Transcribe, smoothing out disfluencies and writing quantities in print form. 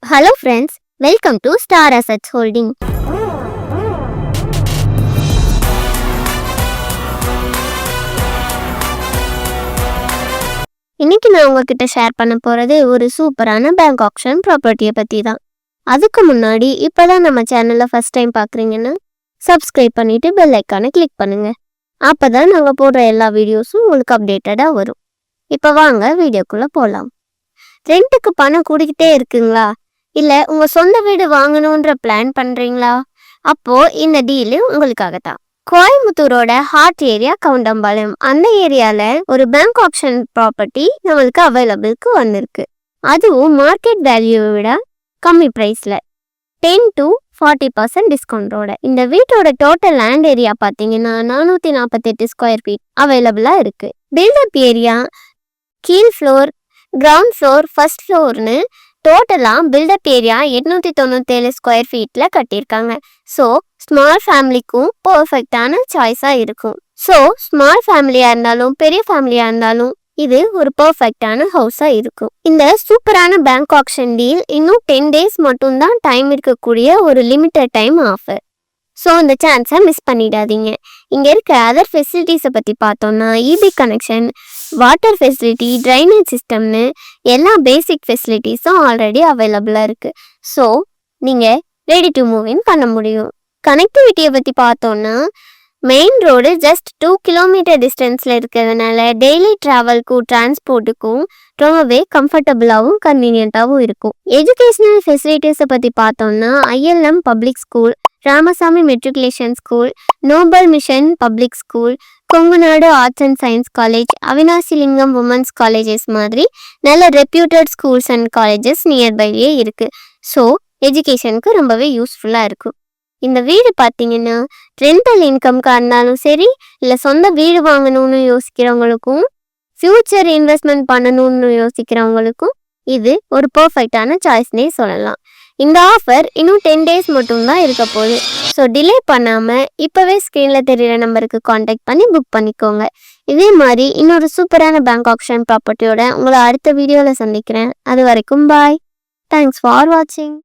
Hello friends, welcome to Star Assets Holding. இன்னைக்கு நான் உங்ககிட்ட ஷேர் பண்ண போறது ஒரு சூப்பரான பேங்க் ஆக்ஷன் ப்ராப்பர்ட்டியை பத்தி தான். அதுக்கு முன்னாடி இப்பதான் நம்ம சேனல்ல ஃபர்ஸ்ட் டைம் பாக்குறீங்கன்னா சப்ஸ்கிரைப் பண்ணிட்டு பெல் ஐக்கானை கிளிக் பண்ணுங்க. அப்பதான் நாங்க போடுற எல்லா வீடியோஸும் உங்களுக்கு அப்டேட்டடா வரும். இப்ப வாங்க வீடியோக்குள்ள போலாம். ரெண்டுக்கு பணம் கூடிக்கிட்டே இருக்குங்களா? இல்ல உங்க சொந்த வீடு வாங்கணும்ன்ற பிளான் பண்றீங்களா? அப்போ இந்த டீல் உங்களுக்காக தான். கோயம்புத்தூரோட ஹார்ட் ஏரியா கவுண்டம்பாளையம், அந்த ஏரியால ஒரு பேங்க் ஆப்ஷன் ப்ராப்பர்ட்டி நம்மளுக்கு அவைலபிளுக்கு வந்திருக்கு. அதுவும் மார்க்கெட் வேல்யூவை விட கம்மி பிரைஸ்ல 10 to 40% டிஸ்கவுண்டோட. இந்த வீட்டோட டோட்டல் லேண்ட் ஏரியா பாத்தீங்கன்னா 448 ஸ்கொயர் ஃபீட் அவைலபிளா இருக்கு. பில்டப் ஏரியா கீழ் ஃப்ளோர், கிரவுண்ட் ஃப்ளோர், ஃபர்ஸ்ட் ஃப்ளோர்னு டோட்டலா பில்டப் ஏரியா 897 ஸ்கொயர் ஃபீட்ல கட்டியிருக்காங்க. ஸோ ஸ்மால் ஃபேமிலிக்கும் பர்ஃபெக்டான சாய்ஸா இருக்கும். ஸோ ஸ்மால் ஃபேமிலியா இருந்தாலும் பெரிய ஃபேமிலியா இருந்தாலும் இது ஒரு பர்ஃபெக்டான ஹவுஸா இருக்கும். இந்த சூப்பரான பேங்க் ஆக்ஷன் டீல் இன்னும் 10 days மட்டும்தான் டைம் இருக்கக்கூடிய ஒரு லிமிட்டட் டைம் ஆஃபர். ஸோ இந்த சான்ஸை மிஸ் பண்ணிடாதீங்க. இங்கே இருக்க அதர் ஃபெசிலிட்டிஸை பற்றி பார்த்தோம்னா EB connection, water facility, drainage சிஸ்டம்னு எல்லா பேசிக் ஃபெசிலிட்டிஸும் ஆல்ரெடி அவைலபிளாக இருக்குது. ஸோ நீங்கள் ரெடி டு மூவ் இன் பண்ண முடியும். கனெக்டிவிட்டியை பற்றி பார்த்தோன்னா மெயின் ரோடு ஜஸ்ட் 2 கிலோமீட்டர் டிஸ்டன்ஸில் இருக்கிறதுனால டெய்லி ட்ராவல்க்கும் டிரான்ஸ்போர்ட்டுக்கும் ரொம்பவே கம்ஃபர்டபுளாகவும் கன்வீனியண்ட்டாகவும் இருக்கும். எஜுகேஷனல் ஃபெசிலிட்டிஸை பற்றி பார்த்தோம்னா ILM public school, Ramasamy matriculation school, Nobel mission public school, Kongunadu arts and science college, Avinashilingam women's colleges மாதிரி நல்ல ரெப்யூட்டட் ஸ்கூல்ஸ் அண்ட் காலேஜஸ் நியர்பைலேயே இருக்குது. ஸோ எஜுகேஷனுக்கு ரொம்பவே யூஸ்ஃபுல்லாக இருக்கும். இந்த வீடு பார்த்தீங்கன்னா ரெண்டல் இன்கம்காக இருந்தாலும் சரி, இல்லை சொந்த வீடு வாங்கணும்னு யோசிக்கிறவங்களுக்கும் ஃப்யூச்சர் இன்வெஸ்ட்மெண்ட் பண்ணணும்னு யோசிக்கிறவங்களுக்கும் இது ஒரு பர்ஃபெக்டான சாய்ஸ்னே சொல்லலாம். இந்த ஆஃபர் இன்னும் 10 days மட்டும்தான் இருக்க போகுது. ஸோ டிலே பண்ணாமல் இப்போவே ஸ்க்ரீனில் தெரிகிற நம்பருக்கு காண்டாக்ட் பண்ணி புக் பண்ணிக்கோங்க. இதே மாதிரி இன்னொரு சூப்பரான பேங்க் ஆப்ஷன் ப்ராப்பர்ட்டியோட உங்களை அடுத்த வீடியோவில் சந்திக்கிறேன். அது வரைக்கும் பாய். தேங்க்ஸ் ஃபார் வாட்சிங்.